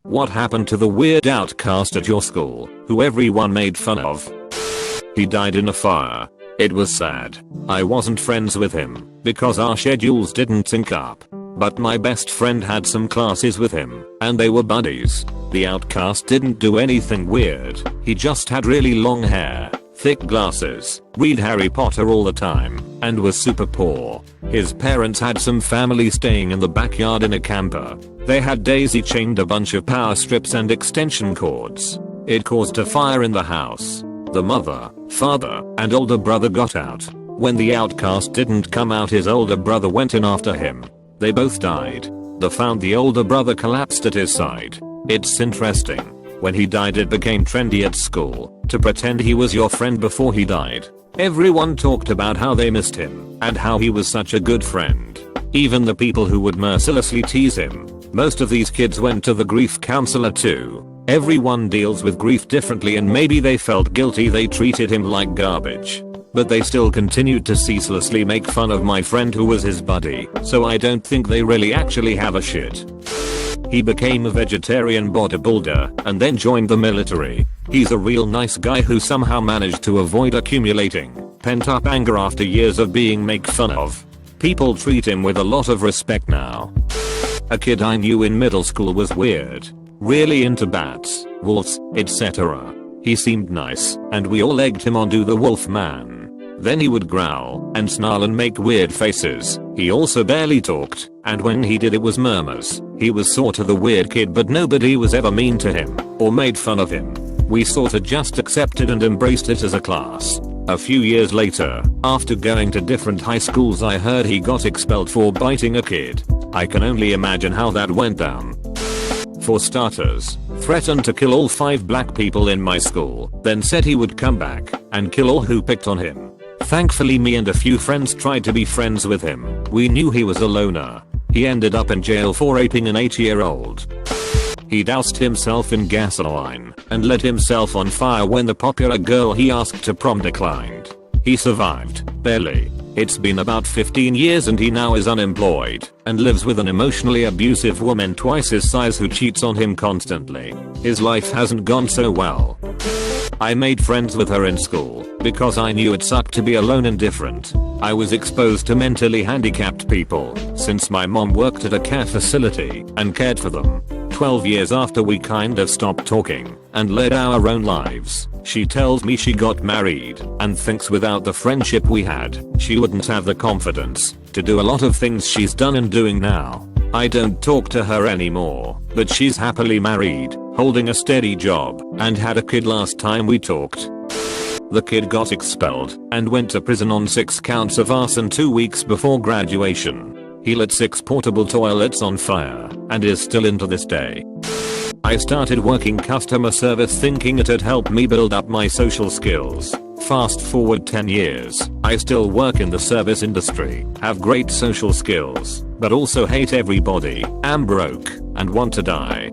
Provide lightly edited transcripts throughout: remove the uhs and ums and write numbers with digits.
What happened to the weird outcast at your school, who everyone made fun of? He died in a fire. It was sad. I wasn't friends with him, because our schedules didn't sync up. But my best friend had some classes with him, and they were buddies. The outcast didn't do anything weird, he just had really long hair, thick glasses, read Harry Potter all the time, and was super poor. His parents had some family staying in the backyard in a camper. They had daisy chained a bunch of power strips and extension cords. It caused a fire in the house. The mother, father, and older brother got out. When the outcast didn't come out, his older brother went in after him. They both died. They found the older brother collapsed at his side. It's interesting. When he died, it became trendy at school to pretend he was your friend before he died. Everyone talked about how they missed him and how he was such a good friend. Even the people who would mercilessly tease him. Most of these kids went to the grief counselor too. Everyone deals with grief differently, and maybe they felt guilty they treated him like garbage. But they still continued to ceaselessly make fun of my friend who was his buddy, so I don't think they really actually have a shit. He became a vegetarian bodybuilder and then joined the military. He's a real nice guy who somehow managed to avoid accumulating pent-up anger after years of being made fun of. People treat him with a lot of respect now. A kid I knew in middle school was weird. Really into bats, wolves, etc. He seemed nice, and we all egged him on to the wolf man. Then he would growl and snarl and make weird faces. He also barely talked, and when he did, it was murmurs. He was sorta the weird kid, but nobody was ever mean to him or made fun of him. We sorta just accepted and embraced it as a class. A few years later, after going to different high schools, I heard he got expelled for biting a kid. I can only imagine how that went down. For starters, threatened to kill all 5 black people in my school, then said he would come back and kill all who picked on him. Thankfully, me and a few friends tried to be friends with him. We knew he was a loner. He ended up in jail for raping an 8-year-old. He doused himself in gasoline and lit himself on fire when the popular girl he asked to prom declined. He survived, barely. It's been about 15 years and he now is unemployed and lives with an emotionally abusive woman twice his size who cheats on him constantly. His life hasn't gone so well. I made friends with her in school because I knew it sucked to be alone and different. I was exposed to mentally handicapped people since my mom worked at a care facility and cared for them. 12 years after we kind of stopped talking and led our own lives, she tells me she got married and thinks without the friendship we had, she wouldn't have the confidence to do a lot of things she's done and doing now. I don't talk to her anymore, but she's happily married, holding a steady job, and had a kid last time we talked. The kid got expelled and went to prison on 6 counts of arson 2 weeks before graduation. He lit 6 portable toilets on fire and is still in to this day. I started working customer service thinking it'd help me build up my social skills. Fast forward 10 years, I still work in the service industry, have great social skills, but also hate everybody, am broke, and want to die.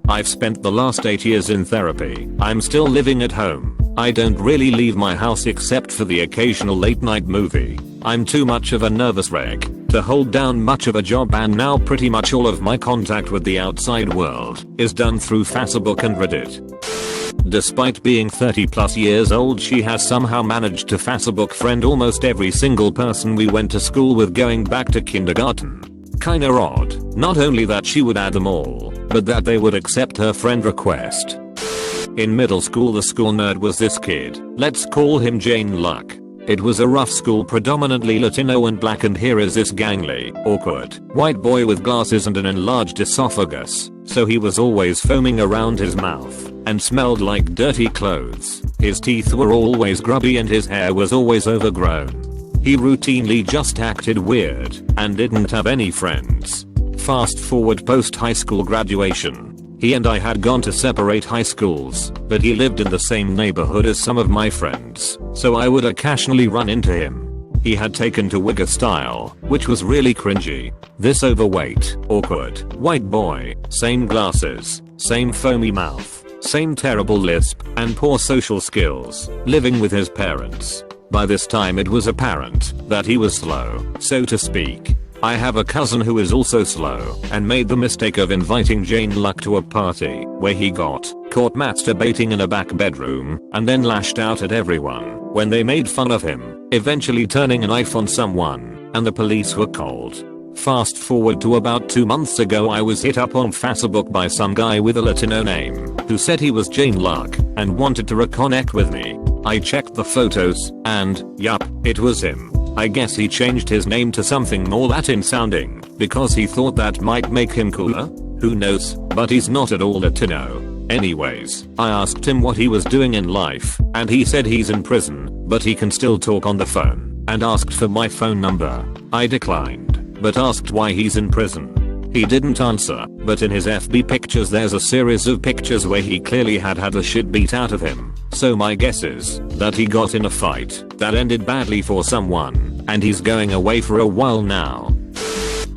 I've spent the last 8 years in therapy. I'm still living at home. I don't really leave my house except for the occasional late night movie. I'm too much of a nervous wreck to hold down much of a job, and now pretty much all of my contact with the outside world is done through Facebook and Reddit. Despite being 30 plus years old, she has somehow managed to Facebook friend almost every single person we went to school with going back to kindergarten. Kinda odd. Not only that she would add them all, but that they would accept her friend request. In middle school, the school nerd was this kid. Let's call him Jane Luck. It was a rough school, predominantly Latino and black, and here is this gangly, awkward, white boy with glasses and an enlarged esophagus, so he was always foaming around his mouth and smelled like dirty clothes. His teeth were always grubby and his hair was always overgrown. He routinely just acted weird and didn't have any friends. Fast forward post high school graduation. He and I had gone to separate high schools, but he lived in the same neighborhood as some of my friends, so I would occasionally run into him. He had taken to wigger style, which was really cringy. This overweight, awkward, white boy, same glasses, same foamy mouth, same terrible lisp, and poor social skills, living with his parents. By this time it was apparent that he was slow, so to speak. I have a cousin who is also slow and made the mistake of inviting Jane Luck to a party where he got caught masturbating in a back bedroom and then lashed out at everyone when they made fun of him, eventually turning a knife on someone, and the police were called. Fast forward to about 2 months ago, I was hit up on Facebook by some guy with a Latino name who said he was Jane Luck and wanted to reconnect with me. I checked the photos and, yup, it was him. I guess he changed his name to something more Latin sounding because he thought that might make him cooler? Who knows, but he's not at all Latino. Anyways, I asked him what he was doing in life, and he said he's in prison, but he can still talk on the phone, and asked for my phone number. I declined, but asked why he's in prison. He didn't answer, but in his FB pictures there's a series of pictures where he clearly had the shit beat out of him. So my guess is that he got in a fight that ended badly for someone, and he's going away for a while now.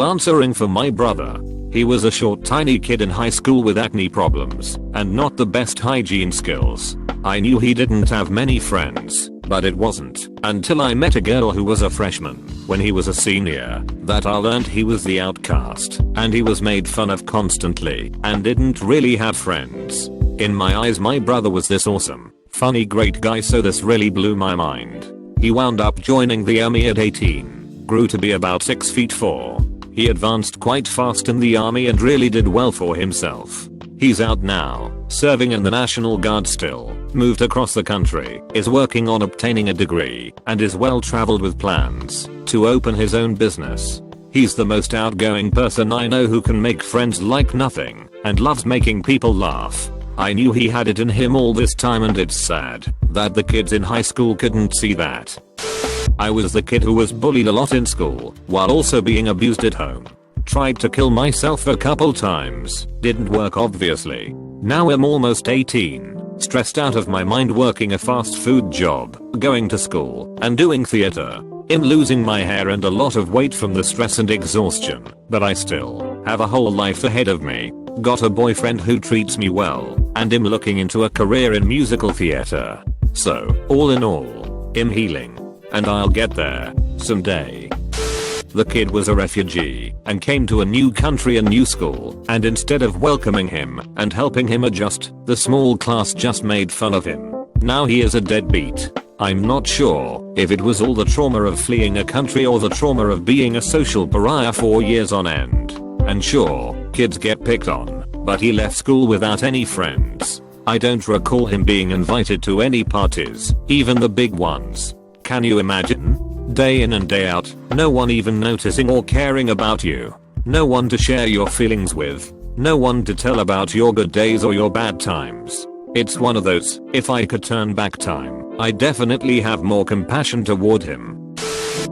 Answering for my brother. He was a short tiny kid in high school with acne problems and not the best hygiene skills. I knew he didn't have many friends, but it wasn't until I met a girl who was a freshman when he was a senior that I learned he was the outcast and he was made fun of constantly and didn't really have friends. In my eyes, my brother was this awesome, funny, great guy, so this really blew my mind. He wound up joining the army at 18, grew to be about 6'4". He advanced quite fast in the army and really did well for himself. He's out now, serving in the National Guard still, moved across the country, is working on obtaining a degree, and is well traveled with plans to open his own business. He's the most outgoing person I know who can make friends like nothing, and loves making people laugh. I knew he had it in him all this time, and it's sad that the kids in high school couldn't see that. I was the kid who was bullied a lot in school, while also being abused at home. Tried to kill myself a couple times, didn't work obviously. Now I'm almost 18, stressed out of my mind working a fast food job, going to school, and doing theater. I'm losing my hair and a lot of weight from the stress and exhaustion, but I still have a whole life ahead of me. Got a boyfriend who treats me well, and I'm looking into a career in musical theater. So, all in all, I'm healing. And I'll get there someday. The kid was a refugee and came to a new country and new school, and instead of welcoming him and helping him adjust, the small class just made fun of him. Now he is a deadbeat. I'm not sure if it was all the trauma of fleeing a country or the trauma of being a social pariah for years on end. And sure, kids get picked on, but he left school without any friends. I don't recall him being invited to any parties, even the big ones. Can you imagine? Day in and day out, no one even noticing or caring about you. No one to share your feelings with. No one to tell about your good days or your bad times. It's one of those, if I could turn back time, I'd definitely have more compassion toward him.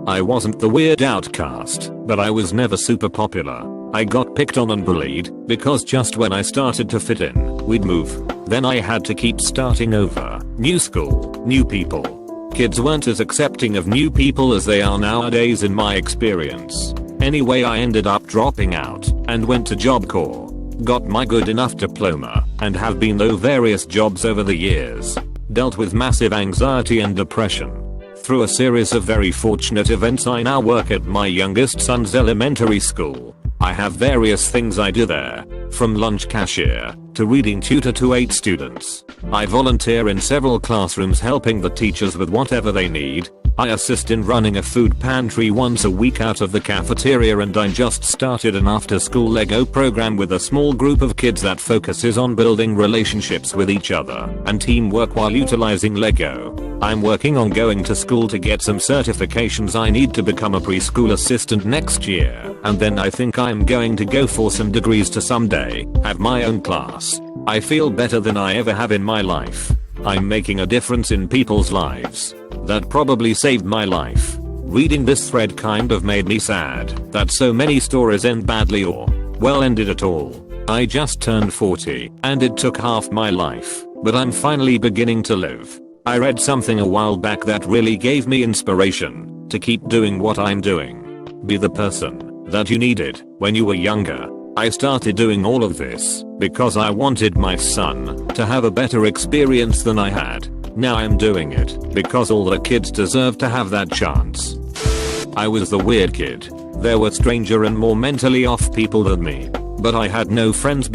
I wasn't the weird outcast, but I was never super popular. I got picked on and bullied because just when I started to fit in, we'd move. Then I had to keep starting over. New school, new people. Kids weren't as accepting of new people as they are nowadays in my experience. Anyway, I ended up dropping out and went to Job Corps. Got my good enough diploma and have been through various jobs over the years. Dealt with massive anxiety and depression. Through a series of very fortunate events, I now work at my youngest son's elementary school. I have various things I do there, from lunch cashier to reading tutor to 8 students. I volunteer in several classrooms helping the teachers with whatever they need. I assist in running a food pantry once a week out of the cafeteria, and I just started an after-school Lego program with a small group of kids that focuses on building relationships with each other and teamwork while utilizing Lego. I'm working on going to school to get some certifications I need to become a preschool assistant next year, and then I think I'm going to go for some degrees to someday have my own class. I feel better than I ever have in my life. I'm making a difference in people's lives. That probably saved my life. Reading this thread kind of made me sad that so many stories end badly or, well, ended at all. I just turned 40 and it took half my life, but I'm finally beginning to live. I read something a while back that really gave me inspiration to keep doing what I'm doing. Be the person that you needed when you were younger. I started doing all of this because I wanted my son to have a better experience than I had. Now I'm doing it because all the kids deserve to have that chance. I was the weird kid There were stranger and more mentally off people than me. But I had no friends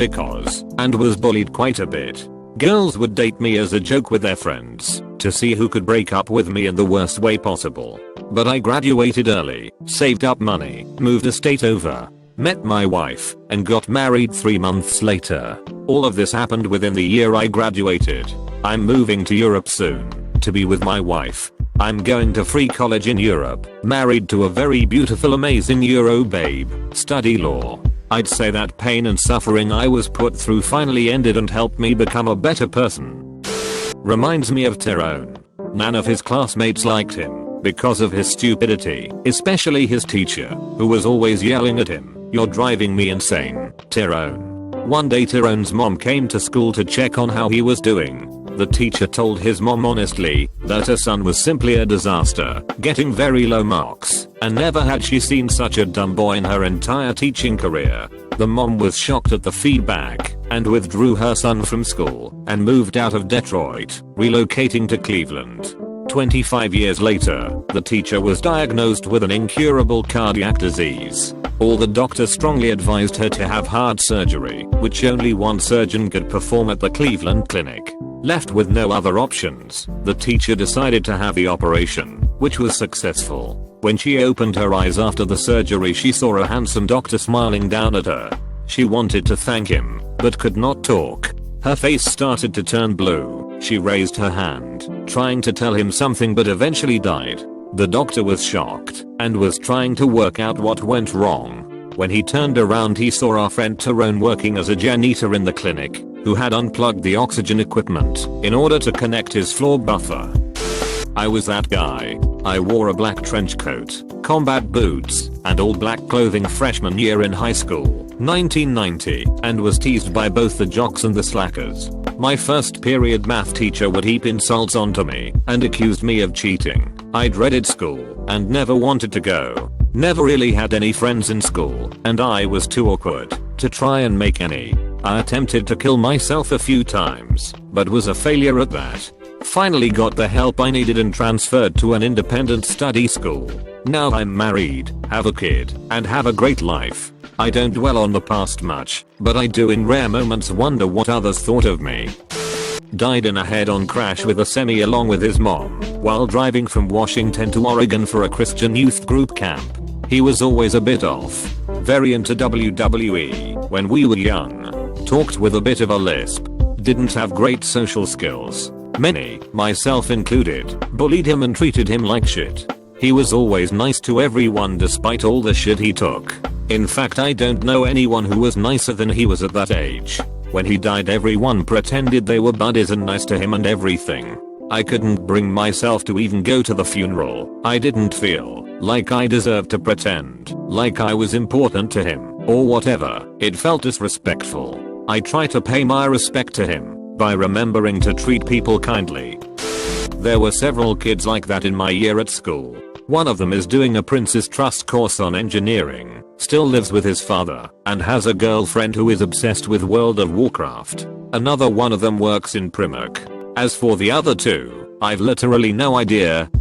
and was bullied quite a bit. Girls would date me as a joke with their friends to see who could break up with me in the worst way possible. But I graduated early, saved up money, moved a state over, met my wife, and got married 3 months later. All of this happened within the year I graduated. I'm moving to Europe soon to be with my wife. I'm going to free college in Europe, married to a very beautiful amazing Euro babe, study law. I'd say that pain and suffering I was put through finally ended and helped me become a better person. Reminds me of Tyrone. None of his classmates liked him because of his stupidity, especially his teacher, who was always yelling at him, "You're driving me insane, Tyrone." One day Tyrone's mom came to school to check on how he was doing. The teacher told his mom honestly that her son was simply a disaster, getting very low marks, and never had she seen such a dumb boy in her entire teaching career. The mom was shocked at the feedback and withdrew her son from school and moved out of Detroit, relocating to Cleveland. 25 years later, the teacher was diagnosed with an incurable cardiac disease. All the doctors strongly advised her to have heart surgery, which only one surgeon could perform at the Cleveland clinic. Left with no other options, the teacher decided to have the operation, which was successful. When she opened her eyes after the surgery, she saw a handsome doctor smiling down at her. She wanted to thank him, but could not talk. Her face started to turn blue. She raised her hand, trying to tell him something, but eventually died. The doctor was shocked and was trying to work out what went wrong. When he turned around, he saw our friend Tyrone working as a janitor in the clinic, who had unplugged the oxygen equipment in order to connect his floor buffer. I was that guy. I wore a black trench coat, combat boots, and all black clothing freshman year in high school, 1990, and was teased by both the jocks and the slackers. My first period math teacher would heap insults onto me and accused me of cheating. I dreaded school and never wanted to go. Never really had any friends in school, and I was too awkward to try and make any. I attempted to kill myself a few times, but was a failure at that. Finally got the help I needed and transferred to an independent study school. Now I'm married, have a kid, and have a great life. I don't dwell on the past much, but I do in rare moments wonder what others thought of me. Died in a head-on crash with a semi along with his mom while driving from Washington to Oregon for a Christian youth group camp. He was always a bit off. Very into WWE when we were young. Talked with a bit of a lisp. Didn't have great social skills. Many, myself included, bullied him and treated him like shit. He was always nice to everyone despite all the shit he took. In fact, I don't know anyone who was nicer than he was at that age. When he died, everyone pretended they were buddies and nice to him and everything. I couldn't bring myself to even go to the funeral. I didn't feel like I deserved to pretend like I was important to him or whatever. It felt disrespectful. I try to pay my respect to him by remembering to treat people kindly. There were several kids like that in my year at school. One of them is doing a Prince's Trust course on engineering, still lives with his father, and has a girlfriend who is obsessed with World of Warcraft. Another one of them works in Primark. As for the other two, I've literally no idea